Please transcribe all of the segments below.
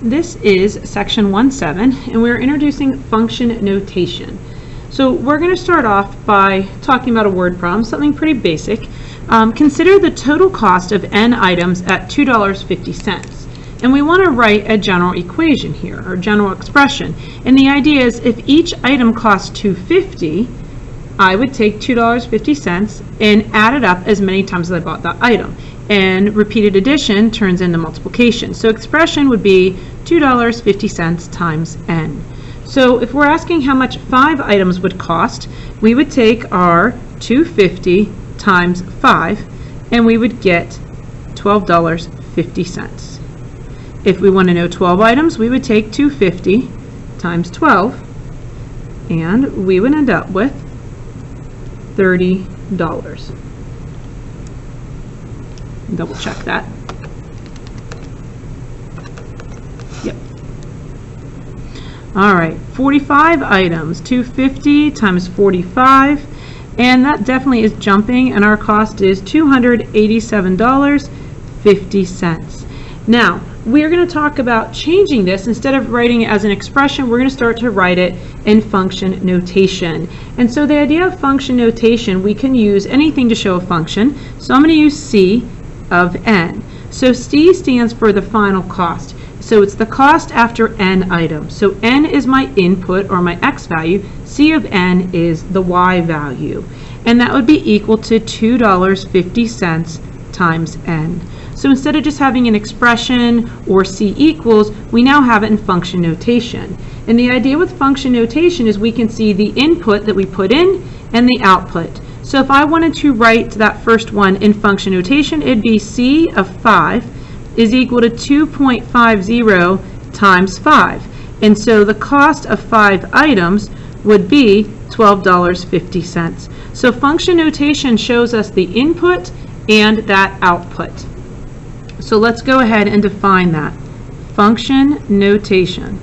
This is section 1.7, and we're introducing function notation. So we're going to start off by talking about a word problem, something pretty basic. Consider the total cost of n items at $2.50. And we want to write a general equation here, or general expression. And the idea is if each item costs $2.50, I would take $2.50 and add it up as many times as I bought that item. And repeated addition turns into multiplication. So expression would be $2.50 times n. So if we're asking how much 5 items would cost, we would take our $2.50 times 5, and we would get $12.50. If we want to know 12 items, we would take $2.50 times 12, and we would end up with $30. Double check that. Yep. All right, 45 items, $2.50 times 45, and that definitely is jumping, and our cost is $287.50. Now, we're going to talk about changing this. Instead of writing it as an expression, we're going to start to write it in function notation. And so the idea of function notation, we can use anything to show a function. So I'm going to use C of n. So C stands for the final cost. So it's the cost after n items. So n is my input or my x value. C of n is the y value. And that would be equal to $2.50 times n. So instead of just having an expression or C equals, we now have it in function notation. And the idea with function notation is we can see the input that we put in and the output. So if I wanted to write that first one in function notation, it'd be C of 5 is equal to 2.50 times 5. And so the cost of 5 items would be $12.50. So function notation shows us the input and that output. So let's go ahead and define that. Function notation.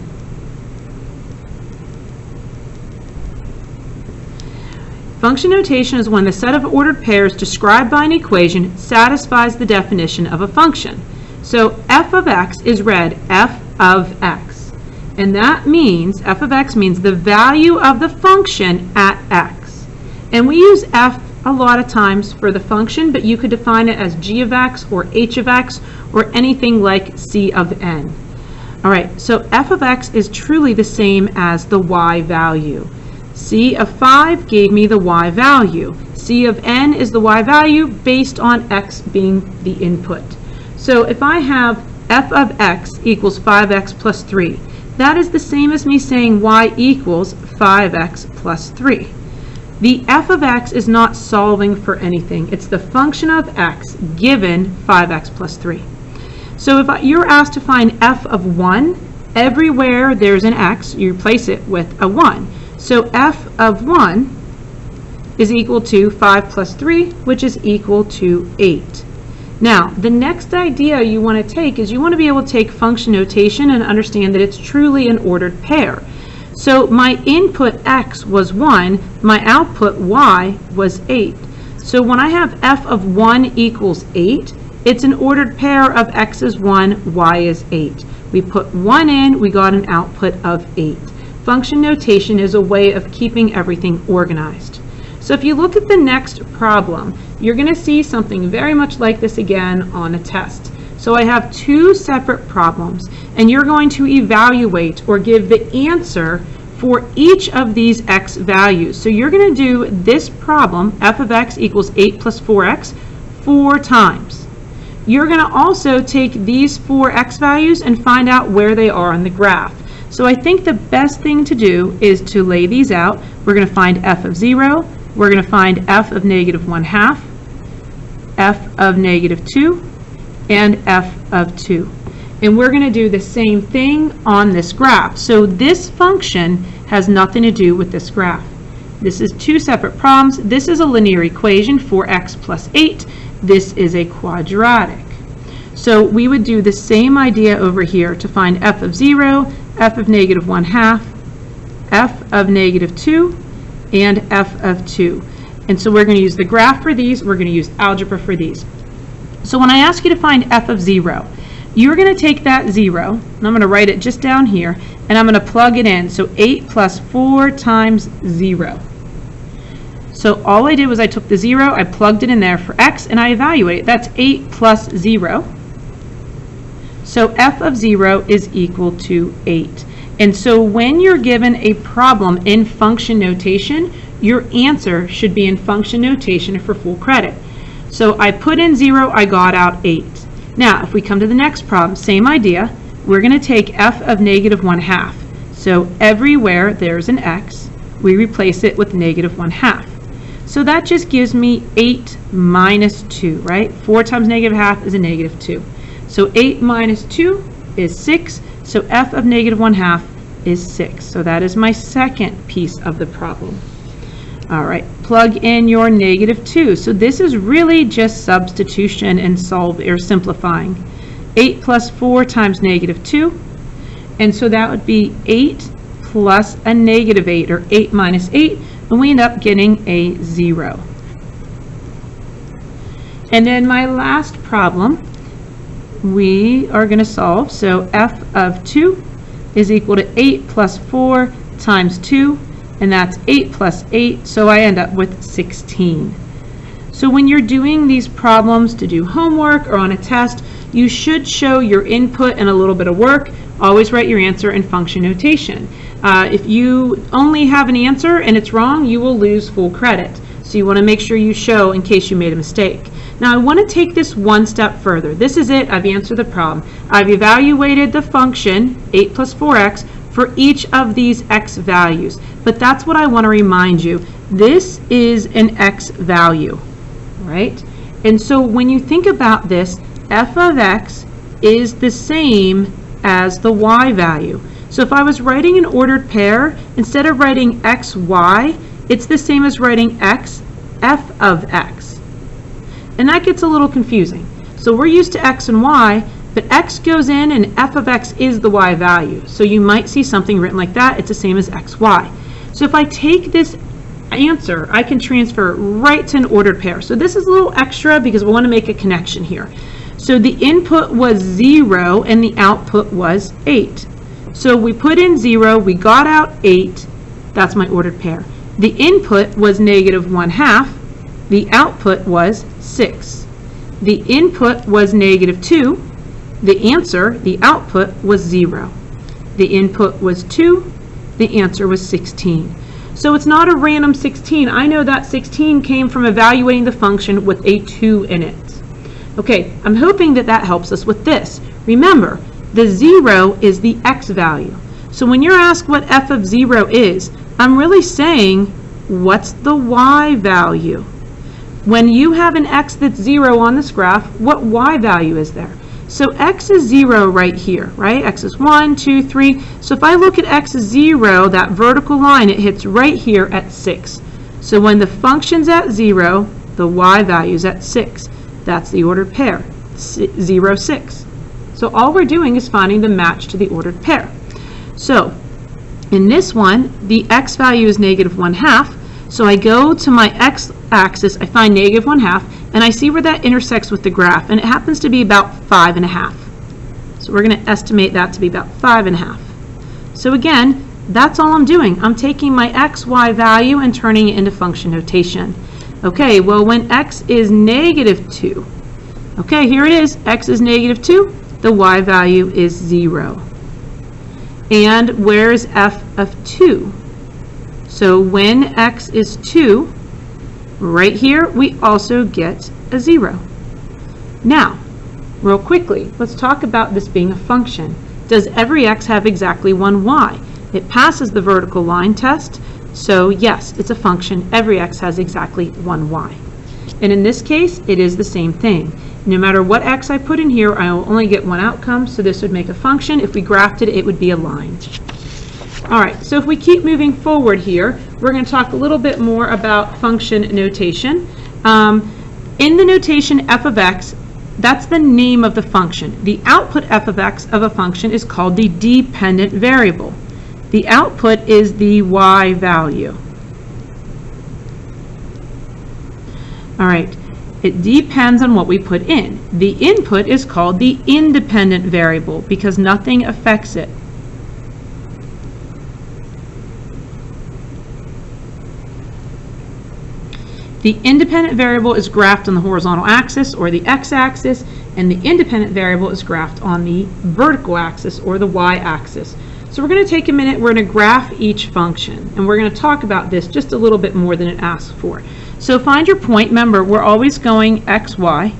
Function notation is when the set of ordered pairs described by an equation satisfies the definition of a function. So f of x is read f of x. And that means, f of x means the value of the function at x. And we use f a lot of times for the function, but you could define it as g of x or h of x or anything like c of n. All right, so f of x is truly the same as the y value. C of 5 gave me the y value. C of n is the y value based on x being the input. So if I have f of x equals 5x plus 3, that is the same as me saying y equals 5x plus 3. The f of x is not solving for anything. It's the function of x given 5x plus 3. So if you're asked to find f of 1, everywhere there's an x, you replace it with a 1. So f of 1 is equal to 5 plus 3, which is equal to 8. Now, the next idea you want to take is you want to be able to take function notation and understand that it's truly an ordered pair. So my input x was 1, my output y was 8. So when I have f of 1 equals 8, it's an ordered pair of x is 1, y is 8. We put 1 in, we got an output of 8. Function notation is a way of keeping everything organized. So if you look at the next problem, you're going to see something very much like this again on a test. So I have 2 separate problems, and you're going to evaluate or give the answer for each of these x values. So you're going to do this problem, f of x equals 8 plus 4x, 4 times. You're going to also take these 4 x values and find out where they are on the graph. So I think the best thing to do is to lay these out. We're going to find f of 0, we're going to find f of negative 1/2, f of negative 2, and f of 2. And we're going to do the same thing on this graph. So this function has nothing to do with this graph. This is 2 separate problems. This is a linear equation, 4x plus 8. This is a quadratic. So we would do the same idea over here to find f of 0, f of negative 1/2, f of negative 2, and f of 2. And so we're going to use the graph for these. We're going to use algebra for these. So when I ask you to find f of 0, you're going to take that 0, and I'm going to write it just down here, and I'm going to plug it in. So 8 plus 4 times 0. So all I did was I took the 0, I plugged it in there for x, and I evaluated. That's 8 plus 0. So f of 0 is equal to 8. And so when you're given a problem in function notation, your answer should be in function notation for full credit. So I put in 0, I got out 8. Now, if we come to the next problem, same idea. We're going to take f of negative 1/2. So everywhere there's an x, we replace it with negative 1/2. So that just gives me 8 minus 2, right? 4 times negative half is a negative 2. So 8 minus 2 is 6. So f of negative 1/2 is 6. So that is my second piece of the problem. All right, plug in your negative 2. So this is really just substitution and simplifying. 8 plus 4 times negative 2. And so that would be 8 plus a negative 8, or 8 minus 8. And we end up getting a 0. And then my last problem, we are going to solve. So f of 2 is equal to 8 plus 4 times 2. And that's 8 plus 8, so I end up with 16. So when you're doing these problems to do homework or on a test, you should show your input and a little bit of work. Always write your answer in function notation. If you only have an answer and it's wrong, you will lose full credit. So you want to make sure you show in case you made a mistake. Now I want to take this one step further. This is it. I've answered the problem. I've evaluated the function 8 plus 4x for each of these x values. But that's what I want to remind you. This is an x value, right? And so when you think about this, f of x is the same as the y value. So if I was writing an ordered pair, instead of writing x, y, it's the same as writing x, f of x. And that gets a little confusing. So we're used to x and y, but x goes in and f of x is the y value. So you might see something written like that. It's the same as x, y. So if I take this answer, I can transfer right to an ordered pair. So this is a little extra because we want to make a connection here. So the input was 0 and the output was 8. So we put in 0, we got out 8. That's my ordered pair. The input was negative 1/2. The output was 6. The input was negative 2. The answer, the output, was 0. The input was 2. The answer was 16. So it's not a random 16. I know that 16 came from evaluating the function with a 2 in it. Okay, I'm hoping that that helps us with this. Remember, the 0 is the x value. So when you're asked what f of 0 is, I'm really saying, what's the y value? When you have an x that's 0 on this graph, what y value is there? So x is 0 right here, right? X is 1, 2, 3. So if I look at x is 0, that vertical line, it hits right here at 6. So when the function's at 0, the y value is at 6. That's the ordered pair, 0, 6. So all we're doing is finding the match to the ordered pair. So in this one, the x value is negative 1/2. So I go to my x-axis, I find negative 1/2, and I see where that intersects with the graph, and it happens to be about 5.5. So we're going to estimate that to be about 5.5. So again, that's all I'm doing. I'm taking my x, y value and turning it into function notation. Okay, well when x is negative 2, okay, here it is, x is negative 2, the y value is 0. And where's f of 2? So when x is 2, right here, we also get a 0. Now, real quickly, let's talk about this being a function. Does every x have exactly one y? It passes the vertical line test, so yes, it's a function. Every x has exactly one y. And in this case, it is the same thing. No matter what x I put in here, I will only get one outcome, so this would make a function. If we graphed it, it would be a line. All right, so if we keep moving forward here, we're going to talk a little bit more about function notation. In the notation f of x, that's the name of the function. The output f of x of a function is called the dependent variable. The output is the y value. All right, It depends on what we put in. The input is called the independent variable because nothing affects it. The independent variable is graphed on the horizontal axis or the x-axis, and the independent variable is graphed on the vertical axis or the y-axis. So we're going to take a minute, we're going to graph each function, and we're going to talk about this just a little bit more than it asks for. So find your point. Remember, we're always going x, y.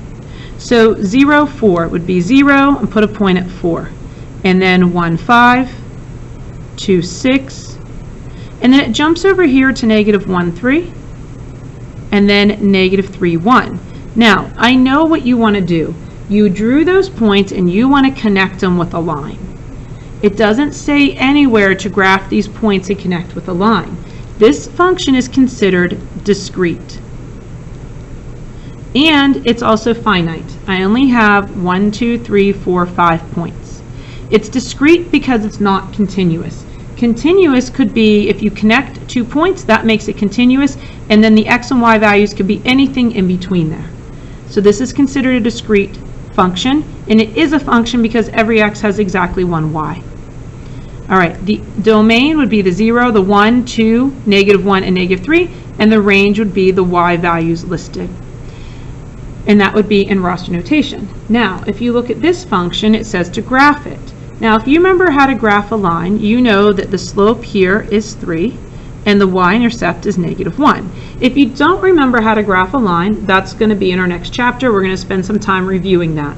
So 0, 4 would be 0, and put a point at 4. And then 1, 5, 2, 6, and then it jumps over here to negative 1, 3. And then negative 3, 1. Now, I know what you want to do. You drew those points and you want to connect them with a line. It doesn't say anywhere to graph these points and connect with a line. This function is considered discrete. And it's also finite. I only have 1, 2, 3, 4, 5 points. It's discrete because it's not continuous. Continuous could be if you connect 2 points, that makes it continuous, and then the x and y values could be anything in between there. So this is considered a discrete function, and it is a function because every x has exactly 1 y. All right, the domain would be the 0, the 1, 2, negative 1, and negative 3, and the range would be the y values listed. And that would be in raster notation. Now, if you look at this function, it says to graph it. Now, if you remember how to graph a line, you know that the slope here is 3 and the y-intercept is negative 1. If you don't remember how to graph a line, that's going to be in our next chapter. We're going to spend some time reviewing that.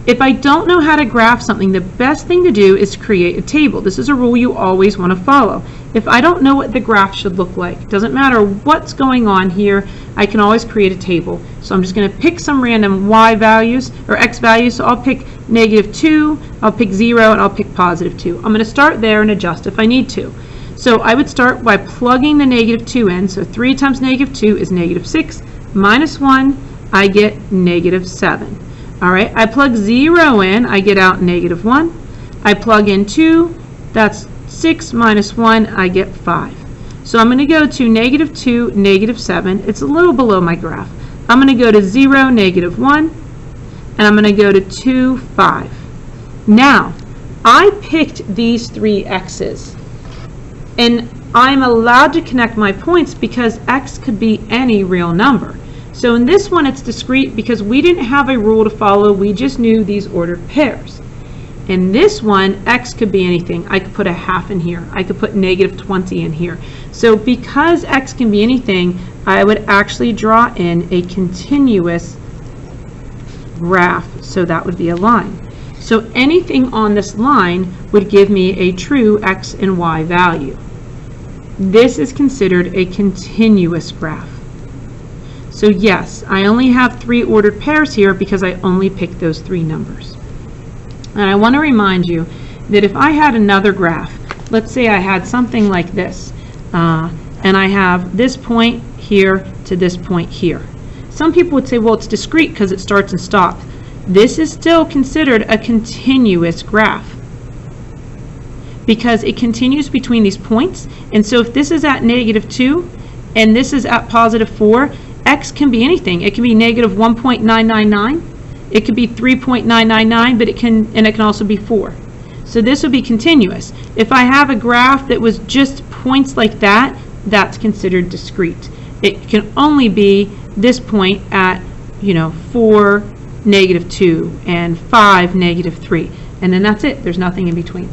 If I don't know how to graph something, the best thing to do is create a table. This is a rule you always want to follow. If I don't know what the graph should look like, doesn't matter what's going on here, I can always create a table. So I'm just going to pick some random y values or x values. So I'll pick negative 2, I'll pick 0, and I'll pick positive 2. I'm going to start there and adjust if I need to. So I would start by plugging the negative 2 in. So 3 times negative 2 is negative 6. Minus 1, I get negative 7. All right, I plug 0 in, I get out negative 1. I plug in 2, that's 6 minus 1, I get 5. So I'm going to go to negative 2, negative 7. It's a little below my graph. I'm going to go to 0, negative 1, and I'm going to go to 2, 5. Now, I picked these 3 x's, and I'm allowed to connect my points because x could be any real number. So in this one, it's discrete because we didn't have a rule to follow. We just knew these ordered pairs. In this one, x could be anything. I could put a half in here. I could put negative 20 in here. So because x can be anything, I would actually draw in a continuous graph. So that would be a line. So anything on this line would give me a true x and y value. This is considered a continuous graph. So yes, I only have 3 ordered pairs here because I only picked those 3 numbers. And I want to remind you that if I had another graph, let's say I had something like this, and I have this point here to this point here. Some people would say, well, it's discrete because it starts and stops. This is still considered a continuous graph because it continues between these points. And so if this is at negative 2 and this is at positive 4, x can be anything. It can be negative 1.999. It could be 3.999, but it can also be 4. So this would be continuous. If I have a graph that was just points like that, that's considered discrete. It can only be this point at 4, negative 2, and 5, negative 3. And then that's it. There's nothing in between.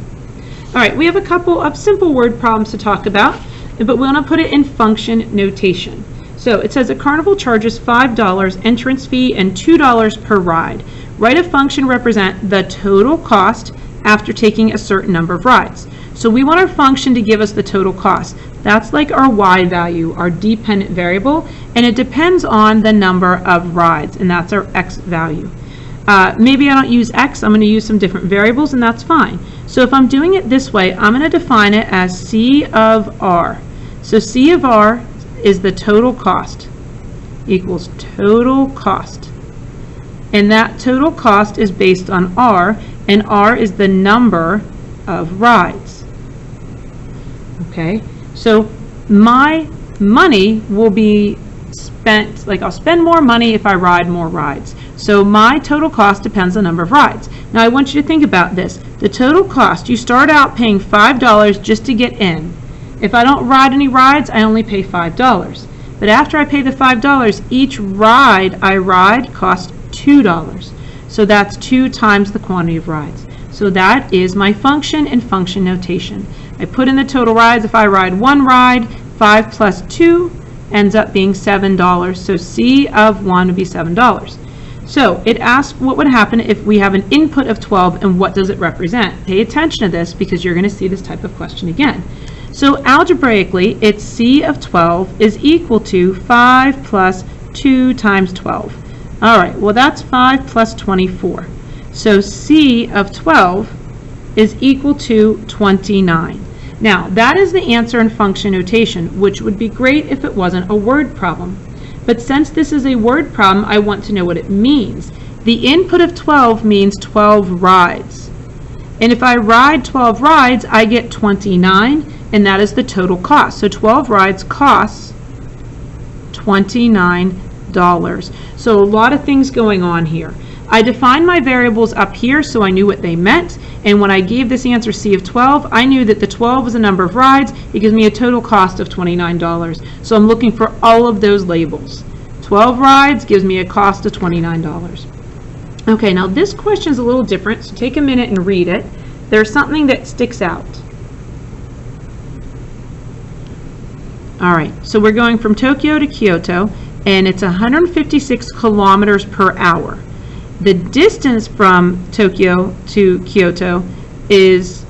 All right, we have a couple of simple word problems to talk about, but we want to put it in function notation. So it says a carnival charges $5 entrance fee and $2 per ride. Write a function represent the total cost after taking a certain number of rides. So we want our function to give us the total cost. That's like our y value, our dependent variable, and it depends on the number of rides, and that's our x value. Maybe I don't use x, I'm going to use some different variables, and that's fine. So if I'm doing it this way, I'm going to define it as C of r. So C of r is the total cost, equals total cost. And that total cost is based on r, and r is the number of rides. Okay, so my money will be I'll spend more money if I ride more rides. So my total cost depends on the number of rides. Now I want you to think about this. The total cost, you start out paying $5 just to get in. If I don't ride any rides, I only pay $5. But after I pay the $5, each ride I ride costs $2. So that's 2 times the quantity of rides. So that is my function in function notation. I put in the total rides. If I ride 1 ride, 5 plus 2 ends up being $7. So C of 1 would be $7. So it asks what would happen if we have an input of 12 and what does it represent. Pay attention to this because you're going to see this type of question again. So algebraically, it's C of 12 is equal to 5 plus 2 times 12. All right, well that's 5 plus 24. So C of 12 is equal to 29. Now, that is the answer in function notation, which would be great if it wasn't a word problem. But since this is a word problem, I want to know what it means. The input of 12 means 12 rides. And if I ride 12 rides, I get 29, and that is the total cost. So 12 rides costs $29. So a lot of things going on here. I defined my variables up here so I knew what they meant, and when I gave this answer C of 12, I knew that the 12 was the number of rides. It gives me a total cost of $29. So I'm looking for all of those labels. 12 rides gives me a cost of $29. Okay, now this question is a little different, so take a minute and read it. There's something that sticks out. All right, so we're going from Tokyo to Kyoto, and it's 156 kilometers per hour. The distance from Tokyo to Kyoto is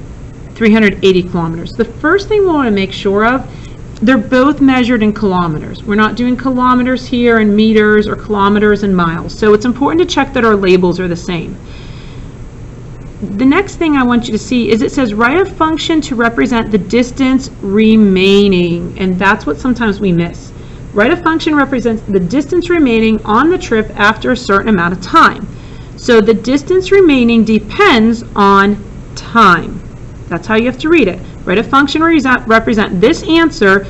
380 kilometers. The first thing we want to make sure of, they're both measured in kilometers. We're not doing kilometers here and meters or kilometers and miles. So it's important to check that our labels are the same. The next thing I want you to see is it says write a function to represent the distance remaining, and that's what sometimes we miss. Write a function represents the distance remaining on the trip after a certain amount of time. So the distance remaining depends on time. That's how you have to read it. Write a function represent this answer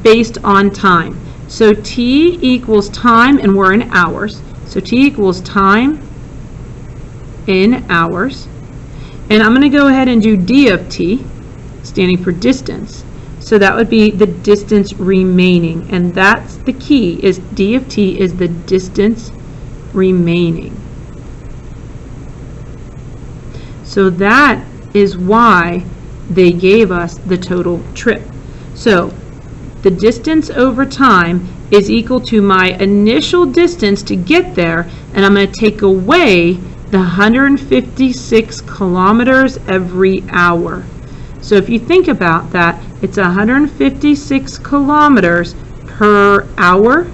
based on time. So t equals time, and we're in hours. So t equals time in hours. And I'm going to go ahead and do d of t, standing for distance. So that would be the distance remaining. And that's the key, is d of t is the distance remaining. So that is why they gave us the total trip. So the distance over time is equal to my initial distance to get there, and I'm going to take away the 156 kilometers every hour. So if you think about that, it's 156 kilometers per hour,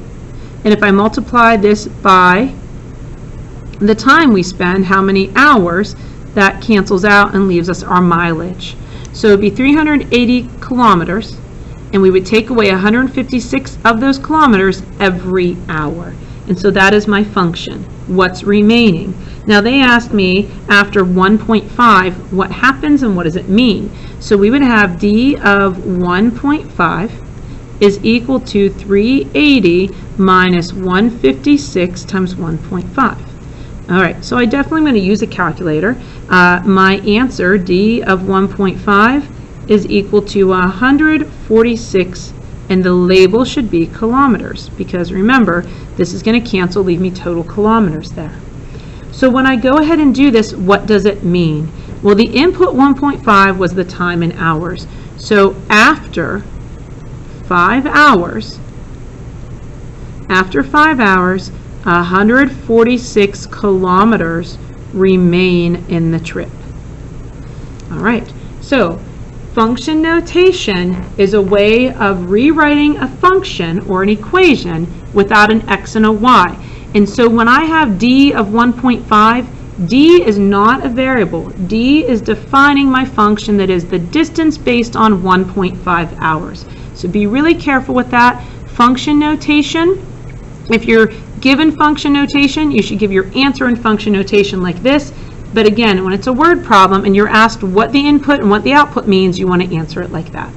and if I multiply this by the time we spend, how many hours, that cancels out and leaves us our mileage. So it would be 380 kilometers, and we would take away 156 of those kilometers every hour. And so that is my function, what's remaining. Now they asked me after 1.5, what happens and what does it mean? So we would have d of 1.5 is equal to 380 minus 156 times 1.5. All right, so I definitely am going to use a calculator. My answer, d of 1.5, is equal to 146, and the label should be kilometers, because remember, this is going to cancel, leave me total kilometers there. So when I go ahead and do this, what does it mean? Well, the input 1.5 was the time in hours. So after 5 hours, 146 kilometers remain in the trip. All right, so function notation is a way of rewriting a function or an equation without an x and a y. And so when I have d of 1.5, d is not a variable. D is defining my function that is the distance based on 1.5 hours. So be really careful with that. Function notation, if you're given function notation, you should give your answer in function notation like this. But again, when it's a word problem and you're asked what the input and what the output means, you want to answer it like that.